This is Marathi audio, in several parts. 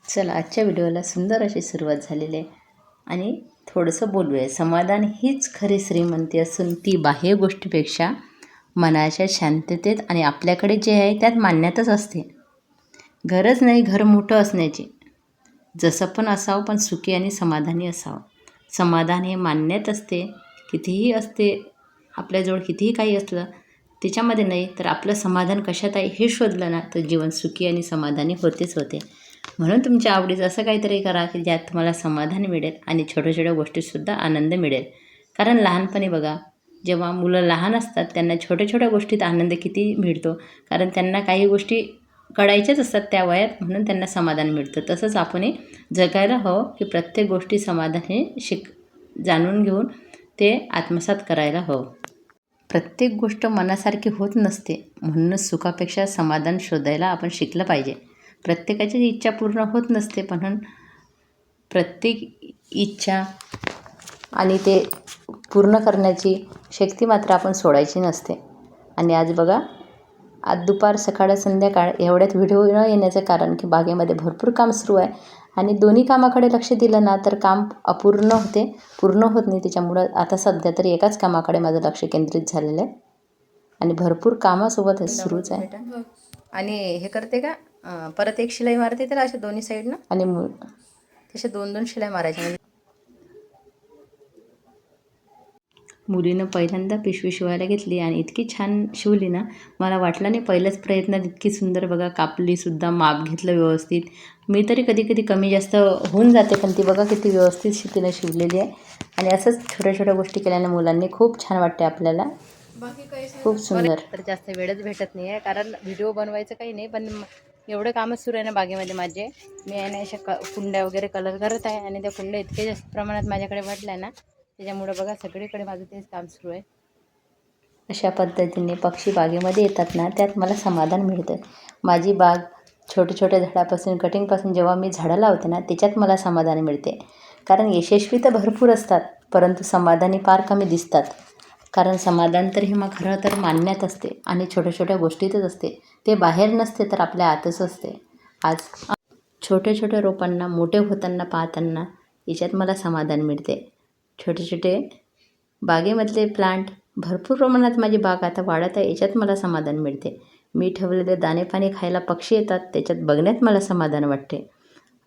चला आजच्या व्हिडिओला सुंदर अशी सुरुवात झालेली आहे आणि थोडंसं बोलूया. समाधान हीच खरी श्रीमंती असून ती बाह्य गोष्टीपेक्षा मनाच्या शांततेत आणि आपल्याकडे जे आहे त्यात मान्यताच असते. गरज नाही घर मोठं असण्याची, जसं पण असावं पण सुखी आणि समाधानी असावं. समाधान हे मान्यत असते, कितीही असते आपल्याजवळ, कितीही काही असलं त्याच्यामध्ये नाही तर आपलं समाधान कशात आहे हे शोधलं ना तर जीवन सुखी आणि समाधानी होतेच होते. म्हणून तुमच्या आवडीचं असं काहीतरी करा की ज्यात तुम्हाला समाधान मिळेल आणि छोट्या छोट्या गोष्टीतसुद्धा आनंद मिळेल. कारण लहानपणी बघा, जेव्हा मुलं लहान असतात त्यांना छोट्या छोट्या गोष्टीत आनंद किती मिळतो, कारण त्यांना काही गोष्टी कळायच्याच असतात त्या वयात, म्हणून त्यांना समाधान मिळतं. तसंच आपणही जगायला हवं की प्रत्येक गोष्टी समाधान हे जाणून घेऊन ते आत्मसात करायला हवं. प्रत्येक गोष्ट मनासारखी होत नसते, म्हणूनच सुखापेक्षा समाधान शोधायला आपण शिकलं पाहिजे. प्रत्येकाची इच्छा पूर्ण होत नसते, पण प्रत्येक इच्छा आणि ते पूर्ण करण्याची शक्ती मात्र आपण सोडायची नसते. आणि आज बघा, आज दुपार सकाळ संध्याकाळ एवढ्यात व्हिडिओ न येण्याचं कारण की बागेमध्ये भरपूर काम सुरू आहे आणि दोन्ही कामाकडे लक्ष दिलं ना तर काम अपूर्ण होते, पूर्ण होत नाही. त्याच्यामुळं आता सध्या तरी एकाच कामाकडे माझं लक्ष केंद्रित झालेलं आहे आणि भरपूर कामासोबत सुरूच आहे. आणि हे करते का परत एक शिलाई मारते त्याला अशा दोन्ही साईडनं, आणि तसे 2-2 शिलाई मारायच्या. म्हणजे मुलीनं पहिल्यांदा पिशवी शिवायला घेतली आणि इतकी छान शिवली ना, मला वाटलं नाही पहिल्याच प्रयत्नात इतकी सुंदर बघा कापलीसुद्धा, माप घेतलं व्यवस्थित. मी तरी कधी कधी कमी जास्त होऊन जाते, पण ती बघा किती व्यवस्थित तिनं शिवलेली आहे. आणि असंच छोट्या छोट्या गोष्टी केल्याने मुलांनी खूप छान वाटते आपल्याला, खूप सुंदर. तर जास्त वेळच भेटत नाही आहे कारण व्हिडिओ बनवायचं काही नाही, पण एवढं कामच सुरू आहे ना बागेमध्ये माझे. मी आहे ना अशा कुंड्या वगैरे कलर करत आहे आणि त्या कुंड्या इतके जास्त प्रमाणात माझ्याकडे वाटल्या ना, त्याच्यामुळं बघा सगळीकडे माझं तेच काम सुरू आहे. अशा पद्धतीने पक्षी बागेमध्ये येतात ना, त्यात मला समाधान मिळतं. माझी बाग छोट्या छोट्या झाडापासून, कटिंगपासून जेव्हा मी झाडं लावते ना त्याच्यात मला समाधान मिळते. कारण यशस्वी तर भरपूर असतात, परंतु समाधानी फार कमी दिसतात. कारण समाधान तर हे मग खरं तर मान्यात असते आणि छोट्या छोट्या गोष्टीतच असते, ते बाहेर नसते तर आपल्या आतच असते. आज छोट्या छोट्या रोपांना मोठे होताना पाहताना याच्यात मला समाधान मिळते. छोटे छोटे बागेमधले प्लांट भरपूर प्रमाणात माझी बाग आता वाढत आहे, याच्यात मला समाधान मिळते. मी ठेवलेले दाणे पाणी खायला पक्षी येतात, त्याच्यात बघण्यात मला समाधान वाटते.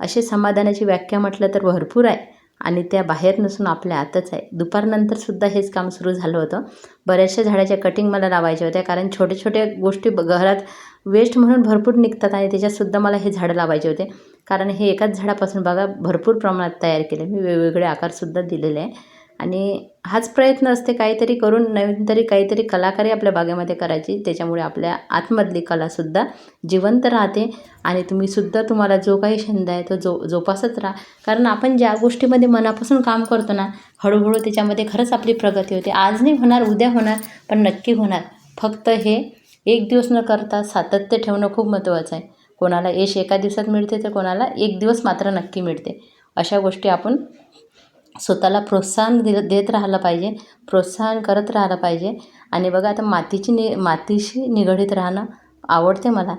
असे समाधानाची व्याख्या म्हटलं तर भरपूर आहे आणि त्या बाहेर नसून आपल्या आतच आहे. दुपारनंतरसुद्धा हेच काम सुरू झालं होतं. बऱ्याचशा झाडाच्या कटिंग मला लावायच्या होत्या, कारण छोट्या छोट्या गोष्टी घरात वेस्ट म्हणून भरपूर निघतात आणि त्याच्यातसुद्धा मला हे झाडं लावायचे होते. कारण हे एकाच झाडापासून बघा भरपूर प्रमाणात तयार केले मी, वेगवेगळे आकारसुद्धा दिलेले आहे. आणि हाच प्रयत्न असते काहीतरी करून नवीन तरी काहीतरी कलाकारी आपल्या बागेमध्ये करायची, त्याच्यामुळे आपल्या आतमधली कलासुद्धा जिवंत राहते आणि तुम्हीसुद्धा तुम्हाला जो काही छंद आहे तो जोपासत राहा. कारण आपण ज्या गोष्टीमध्ये मनापासून काम करतो ना, हळूहळू त्याच्यामध्ये खरंच आपली प्रगती होते. आज नाही होणार, उद्या होणार, पण नक्की होणार. फक्त हे एक दिवस न करता सातत्य ठेवणं खूप महत्त्वाचं आहे. कोणाला यश एका दिवसात मिळते तर कोणाला एक दिवस मात्र नक्की मिळते. अशा गोष्टी आपण स्वतःला प्रोत्साहन देत राहिलं पाहिजे, प्रोत्साहन करत राहिलं पाहिजे. आणि बघा आता मातीशी निगडीत राहणं आवडते मला.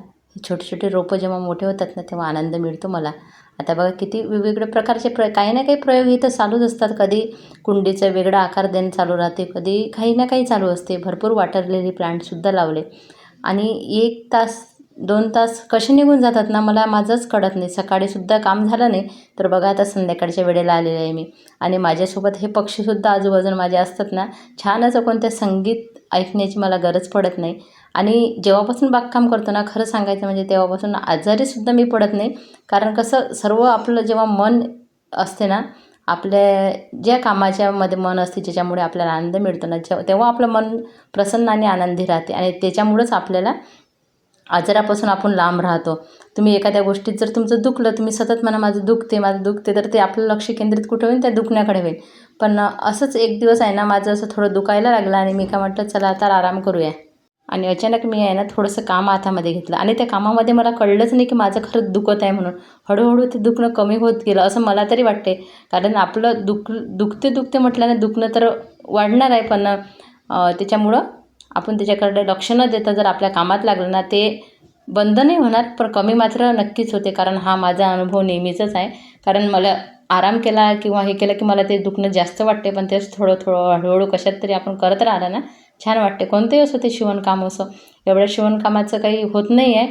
छोटे छोटे रोपं जेव्हा मोठे होतात ना तेव्हा आनंद मिळतो मला. आता बघा किती वेगवेगळ्या प्रकारचे काही ना काही प्रयोग इथं चालूच असतात. कधी कुंडीचा वेगळा आकार देणं चालू राहते, कधी काही ना काही चालू असते. भरपूर वॉटरलिली प्लांटसुद्धा लावले आणि 1 तास 2 तास कसे निघून जातात ना मला माझंच कळत नाही. सकाळीसुद्धा काम झालं नाही तर बघा आता संध्याकाळच्या वेळेला आलेलं आहे मी. आणि माझ्यासोबत हे पक्षीसुद्धा आजूबाजूला माझे असतात ना, छान असं कोणतं संगीत ऐकण्याची मला गरज पडत नाही. आणि जेव्हापासून बागकाम करतो ना, खरं सांगायचं म्हणजे तेव्हापासून आजारीसुद्धा मी पडत नाही. कारण कसं सर्व आपलं जेव्हा मन असते ना, आपल्या ज्या कामाच्यामध्ये मन असते ज्याच्यामुळे आपल्याला आनंद मिळतो ना, तेव्हा आपलं मन प्रसन्न आणि आनंदी राहते आणि त्याच्यामुळंच आपल्याला आजारापासून आपण लांब राहतो. तुम्ही एखाद्या गोष्टीत जर तुमचं दुखलं, तुम्ही सतत म्हणा माझं दुखते, तर ते आपलं लक्ष केंद्रित कुठं होईल, त्या दुखण्याकडे होईल. पण असंच एक दिवस आहे ना माझं असं थोडं दुखायला लागलं आणि मी काय म्हटलं चला आता आराम करूया. आणि अचानक मी आहे ना थोडंसं काम हातामध्ये घेतलं आणि त्या कामामध्ये मला कळलंच नाही की माझं खरंच दुखत आहे म्हणून. हळूहळू ते दुखणं कमी होत गेलं असं मला तरी वाटते. कारण आपलं दुखते म्हटल्यानं दुखणं तर वाढणार आहे, पण त्याच्यामुळं आपण त्याच्याकडे लक्ष न देता जर आपल्या कामात लागलं ना, ते बंद नाही होणार, पण कमी मात्र नक्कीच होते. कारण हा माझा अनुभव नेहमीचाच आहे. कारण मला आराम केला किंवा हे केलं की मला ते दुखणं जास्त वाटते. पण तेच थोडं हळूहळू कशात तरी आपण करत राहिलं ना, छान वाटते. कोणतंही असो ते शिवणकाम असो, एवढ्या शिवणकामाचं काही होत नाही आहे.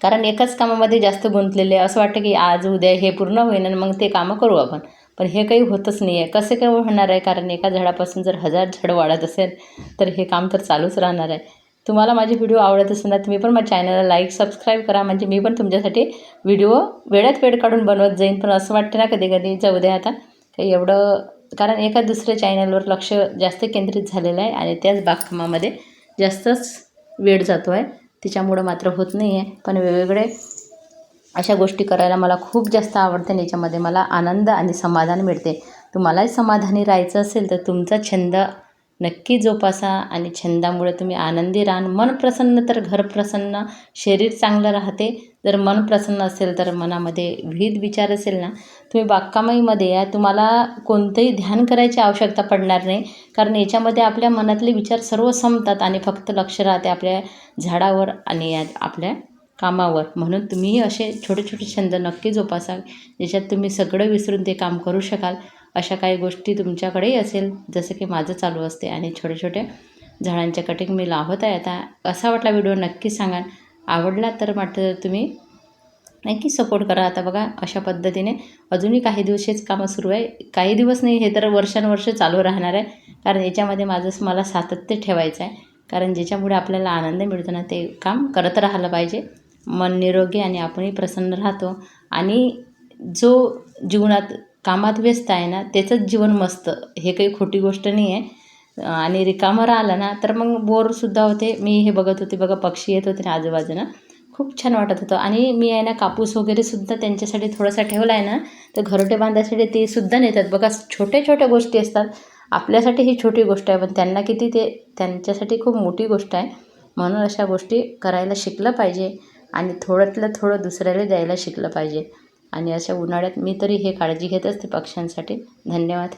कारण एकाच कामामध्ये जास्त गुंतलेले असं वाटतं की आज उद्या हे पूर्ण होईन आणि मग ते कामं करू आपण. पण हे काही होतच नाही आहे. कसं काय होणार आहे? कारण एका झाडापासून जर 1000 झाडं वाढत असेल तर हे काम तर चालूच राहणार आहे. तुम्हाला माझे व्हिडिओ आवडत असेल ना, तुम्ही पण माझ्या चॅनलला लाईक, सबस्क्राईब करा. म्हणजे मी पण तुमच्यासाठी व्हिडिओ वेळात वेळ काढून बनवत जाईन. पण असं वाटतं ना कधी-कधी जाऊ द्या आता काही एवढं, कारण एका दुसऱ्या चॅनलवर लक्ष जास्त केंद्रित झालेलं आहे आणि त्याच बागकामामध्ये जास्तच वेळ जातो आहे. तिच्यामुळं मात्र होत नाही आहे. पण वेगवेगळे अशा गोष्टी करायला मला खूप जास्त आवडते आणि याच्यामध्ये मला आनंद आणि समाधान मिळते. तुम्हालाही समाधानी राहायचं असेल तर तुमचा छंद नक्की जोपासा आणि छंदामुळे तुम्ही आनंदी राहाल. मन प्रसन्न तर घर प्रसन्न, शरीर चांगलं राहते. जर मन प्रसन्न असेल तर मनामध्ये विविध विचार असेल ना, तुम्ही बागकामाईमध्ये या, तुम्हाला कोणतंही ध्यान करायची आवश्यकता पडणार नाही. कारण याच्यामध्ये आपल्या मनातले विचार सर्व संपतात आणि फक्त लक्ष राहते आपल्या झाडावर आणि आपल्या कामावर. म्हणून तुम्हीही असे छोटे छोटे छंद नक्की जोपासा, ज्याच्यात तुम्ही सगळं विसरून ते काम करू शकाल. अशा काही गोष्टी तुमच्याकडेही असेल, जसं की माझं चालू असते आणि छोटे छोटे झाडांच्या कटिंग मी लावत आहे आता. कसा वाटला व्हिडिओ नक्की सांगा. आवडला तर मात्र तुम्ही नक्की सपोर्ट करा. आता बघा अशा पद्धतीने अजूनही काही दिवस हेच कामं सुरू आहे. काही दिवस नाही, हे तर वर्षानुवर्ष चालू राहणार आहे. कारण याच्यामध्ये मला सातत्य ठेवायचं आहे. कारण ज्याच्यामुळे आपल्याला आनंद मिळतो ना, ते काम करत राहिलं पाहिजे. मन निरोगी आणि आपणही प्रसन्न राहतो. आणि जो जीवनात कामात व्यस्त आहे ना, त्याचंच जीवन मस्त. हे काही खोटी गोष्ट नाही आहे. आणि रिकामं राहिलं ना तर मग बोरसुद्धा होते. मी हे बघत होते बघा, पक्षी येत होते ना आजूबाजूनं, खूप छान वाटत होतं. आणि मी आहे ना कापूस वगैरेसुद्धा त्यांच्यासाठी थोडासा ठेवला आहे ना, तर घरटे बांधायसाठी ते सुद्धा नेतात बघा. छोट्या छोट्या गोष्टी असतात. आपल्यासाठी ही छोटी गोष्ट आहे, पण त्यांना किती ते त्यांच्यासाठी खूप मोठी गोष्ट आहे. म्हणून अशा गोष्टी करायला शिकलं पाहिजे आणि थोड्यातलं थोडं दुसऱ्याला द्यायला शिकलं पाहिजे. आणि अशा उन्हाळ्यात मी तरी हे काळजी घेत असते पक्ष्यांसाठी. धन्यवाद.